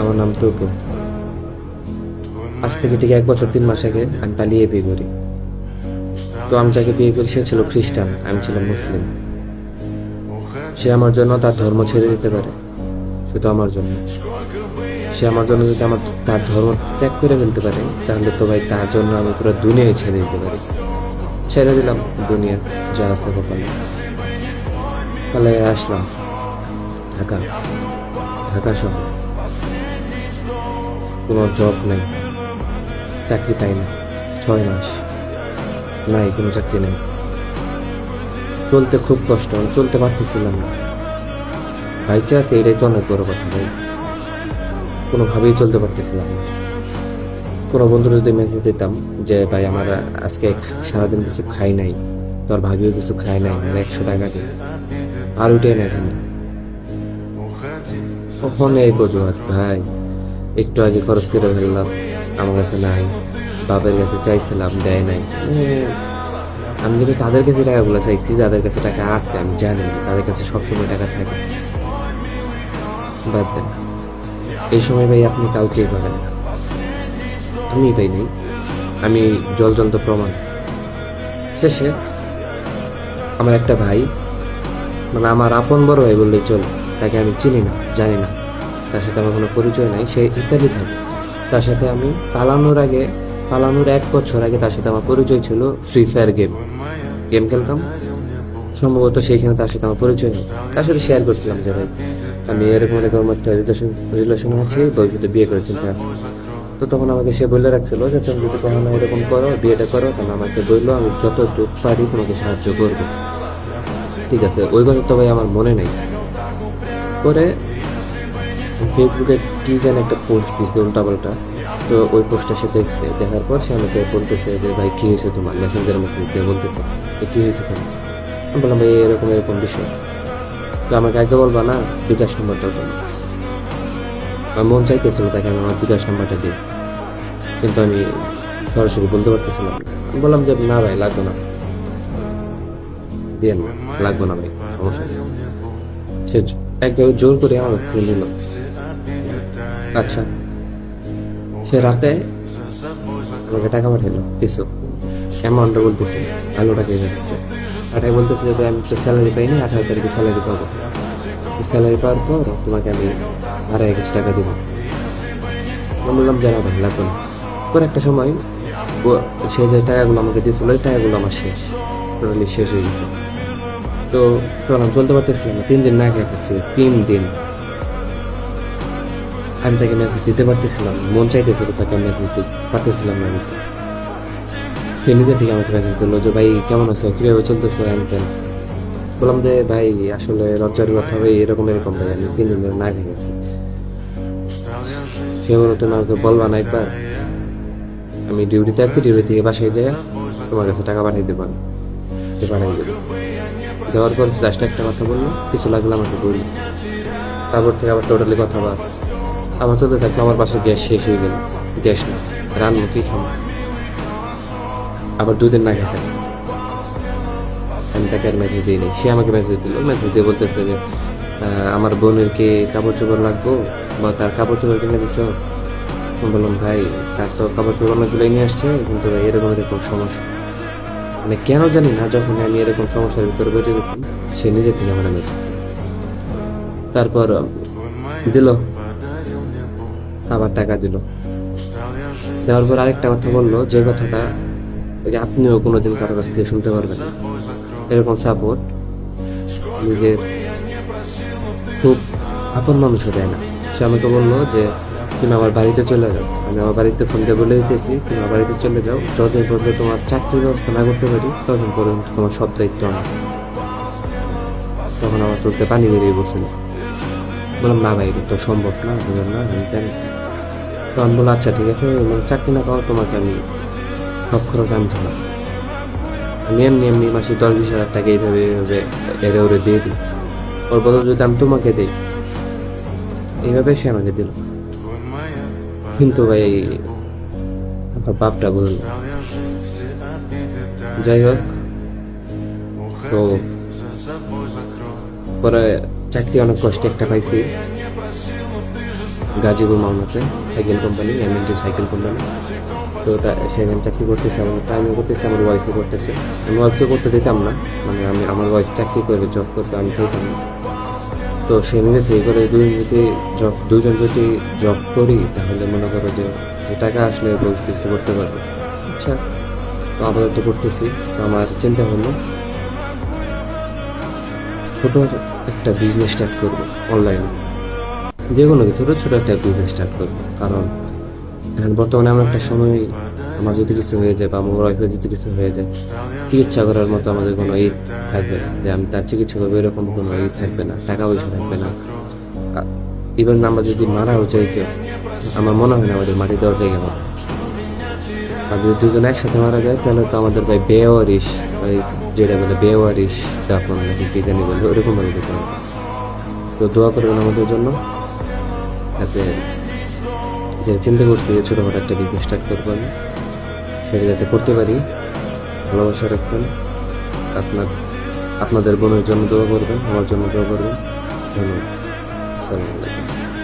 আমার নাম টুকু। আজ থেকে ঠিক 1 বছর 3 মাস আগে আমি পালিয়ে বিয়ে করি। তো আমি যাকে বিয়ে করি সে ছিল খ্রিস্টান, আমি ছিলাম মুসলিম। সে আমার জন্য তার ধর্ম ছেড়ে দিতে পারে, শুধু আমার জন্য। সে আমার জন্য যদি তার ধর্ম ত্যাগ করে ফেলতে পারে, তাহলে তো ভাই তার জন্য আমি পুরো দুনিয়ায় ছেড়ে দিতে পারি। ছেড়ে দিলাম দুনিয়া যা আছে কপালে। পালিয়ে আসলাম ঢাকা। ঢাকা শহর, কোনো জব নেই, চাকরি পাই না 6 মাস, নাই কোনো চাকরি নেই। চলতে খুব কষ্ট, আমি চলতে পারতেছিলাম না। বাইচে আছে এটাই তো অনেক বড় কথা ভাই। কোনোভাবেই চলতে পারতেছিলাম না। কোনো বন্ধুর যদি মেসেজ দিতাম যে ভাই আমার আজকে সারাদিন কিছু খাই নাই, তোর ভাবিও কিছু খাই নাই, মানে 100 টাকা দিই, আর ওইটাই না কেন কখন এই অজুহাত ভাই। একটু আগে খরচ করে ফেললাম, আমার কাছে নাই, বাবার কাছে চাইছিলাম দেয় নাই। আমি কিন্তু তাদের কাছে টাকাগুলো চাইছি যাদের কাছে টাকা আছে, আমি জানি তাদের কাছে সবসময় টাকা থাকে। বাদ দেন, এই সময় ভাই আপনি কাউকেই পাবেন না। আমি পাই নাই, আমি জলজন্ত প্রমাণ। শেষে আমার একটা ভাই, মানে আমার আপন বড় ভাই বললেই চলে, তাকে আমি চিনি না, জানি না, তার সাথে আমার কোনো পরিচয় নাই, সে ইত্যাদি থাকে। তার সাথে আমি পালানোর 1 বছর আগে তার সাথে আমার পরিচয় ছিল ফ্রি ফায়ার গেম খেলতাম। সম্ভবত সেইখানে তার সাথে আমার পরিচয় নেই। তার সাথে শেয়ার করছিলাম যে ভাই আমি এরকম এরকম একটা রিলেশন আছে, ভবিষ্যতে বিয়ে করে চিন্তা আছে। তো তখন আমাকে সে বলে রাখছিল যে তুমি যদি কখনো এরকম করো, বিয়েটা করো, তাহলে আমাকে বললো, আমি যতটুকু পারি তোমাকে সাহায্য করবো। ঠিক আছে, ওই কথা তো ভাই আমার মনে নেই। পরে ফেসবুকে কি যেন একটা পোস্ট দিছে উল্টাপাল্টা, তো ওই পোস্টটা সে দেখছে, দেখার পর সে আমাকে বলতেছে যে ভাই কি হয়েছে তোমার, মেসেঞ্জার মেসেজ দিয়ে বলতেছে যে কি হয়েছে তোমার। আমি বললাম ভাই এরকম এরকম বিষয়। তো আমাকে আগে বলবা না, বিকাশ নাম্বারটা বলো। আমার মন চাইতেছিল তাকে আমি আমার বিকাশ নাম্বারটা দিই, কিন্তু আমি সরাসরি বলতে পারতেছিলাম না। আমি বললাম যে না ভাই লাগবে না, দিয়ে না, লাগবে না ভাই, সমস্যা নেই। সে একদম জোর করে আমার কাছ থেকে নিল। আচ্ছা, সে রাতে আমাকে টাকা পাঠাইলো কিছু অ্যামাউন্টটা বলতেছে, আলোটা কে যাচ্ছে। টাকায় বলতেছে যে আমি তো স্যালারি পাইনি, 18 তারিখে স্যালারি পাবো, স্যালারি পাওয়ার পর তোমাকে আমি আড়াই কিছু টাকা দিব। আমি বললাম যে না ভাই লাগবে না। পরে একটা সময় সে যে টাকাগুলো আমাকে দিয়েছিল, ওই টাকাগুলো আমার শেষ, টোটালি শেষ হয়ে গেছে। তো চললাম, চলতে পারতেছিলাম না, 3 দিন না খেয়ে থাকছি, 3 দিন। আমি তাকে মেসেজ দিতে পারতেছিলাম, মন চাইতেছিল তাকে মেসেজ দিতে পারতেছিলাম না। আমি সে নিজে থেকে আমাকে মেসেজ দিল যে ভাই কেমন আছো, কীভাবে চলতেছো, হ্যান ত্যান। বললাম যে ভাই আসলে লজ্জার কথা ভাই, এরকম এরকম ভাই আমি 3 দিন ধরে না খেয়ে গেছি। সে বলো তুমি আমাকে বলবা না একবার, আমি ডিউটিতে আছি, ডিউটি থেকে বাসায় যাই তোমার কাছে টাকা পাঠিয়ে দেবো। সে পাঠিয়ে দেবো, দেওয়ার পর লাস্ট একটা কথা বললো, কিছু লাগলে আমাকে বললো। তারপর থেকে আবার টোটালি কথা বল আমার চলতে থাকলো। আমার পাশে গ্যাস শেষ হয়ে গেল, গ্যাস নেই, রান্না কি খাবো, আবার 2 দিন না খেতে। আমি তাকে আর মেসেজ দিইনি, সে আমাকে মেসেজ দিল, মেসেজ দিয়ে বলতেছে যে আমার বোনের কে কাপড় চোপড় লাগবো, বা তার কাপড় চোপড় কিনে দিছ। আমি বললাম ভাই তার তো কাপড় চোপড় অনেকগুলোই নিয়ে আসছে, কিন্তু ভাই এরকম এরকম সমস্যা, মানে কেন জানি না, যখন আমি এরকম সমস্যার ভিতরে বেঁচে যেতাম সে নিজে থেকে আমার মেসেজ। তারপর দিল, আবার টাকা দিল। দেওয়ার পর আরেকটা কথা বললো, যে কথাটা যে আপনিও কোনোদিন কারো কাছ থেকে শুনতে পারবেন না, এরকম সাপোর্ট নিজের খুব আপন মানুষও দেয় না। সে আমাকে বললো যে তুমি আমার বাড়িতে চলে যাও, আমি আমার বাড়িতে ফোন দিয়ে বলে দিতেছি তুমি আমার বাড়িতে চলে যাও, যতদিন পর্যন্ত তোমার চাকরির ব্যবস্থা না করতে পারি ততদিন পর্যন্ত তোমার সব দায়িত্ব আমার। তখন আমার চলতে পানি বেরিয়ে বসছিল। বললাম না ভাই এটা তো সম্ভব না, বুঝলেন না, হ্যান। তখন বললো আচ্ছা ঠিক আছে, চাকরি না পাওয়া তোমাকে আমি সব খরচ আমি ঝালাম, আমি এমনি এমনি মাসে 10-20 হাজার টাকা এইভাবে এইভাবে এরে ওরে দিয়ে দিই, ওর বদল যদি আমি তোমাকে দিই। এইভাবে সে আমাকে দিল। কিন্তু ভাই আমার বাপটা বলল, যাই হোক, তো পরে চাকরি অনেক কষ্টে একটা পাইছি। গাজীপুর মামলাতে cycle company, MNT cycle company. তো সেখানে চাকরি করতেছে, আমার টাইমে করতেছে, আমার ওয়াইফও করতেছে। আমি ওয়াইফকে করতে দিতাম না, মানে আমার ওয়াইফ চাকরি করে জব করতে আমি চাইতাম না। তো সে নিজে থেকে করে দুজন যদি জব করি তাহলে মনে করো যে টাকা আসলে রোজ কিছু করতে পারবো। আচ্ছা, তো আপাতত করতেছি। তো আমার চিন্তা হলো ছোটো একটা বিজনেস স্টার্ট করবো অনলাইনে, যে কোনো কিছু ছোটো একটা বিজনেস স্টার্ট করবো। কারণ এখন বর্তমানে এমন একটা সময়, আমার যদি কিছু হয়ে যায় বা আমার ওয়াইফের যদি কিছু হয়ে যায়, চিকিৎসা করার মতো আমাদের কোনো থাকবে না, যে আমি তার চিকিৎসা করবো এরকম কোনো থাকবে না, টাকা পয়সা থাকবে না। ইভেন আমরা যদি মারাও যাই কেউ, আমার মনে হয় না আমাদের মাটি দেওয়ার জায়গা হবে। আর যদি দুজন একসাথে মারা যায় তাহলে তো আমাদের ভাই বেওয়ারিশ, ভাই যেটা বলে বেওয়ারিশ দাফন নাকি কি জানি বলে, ওরকম ভাবে দিতে হবে। তো দোয়া করবেন আমাদের জন্য, যাতে যে চিন্তা করছি যে ছোটোখাটো একটা বিজনেস স্টার্ট করবো আমি, সেটা যাতে করতে পারি। ভালোবাসা রাখবেন, আপনাদের বোনের জন্য দোয়া করবেন, আমার জন্য দোয়া করবেন। ধন্যবাদ। আসসালামু আলাইকুম।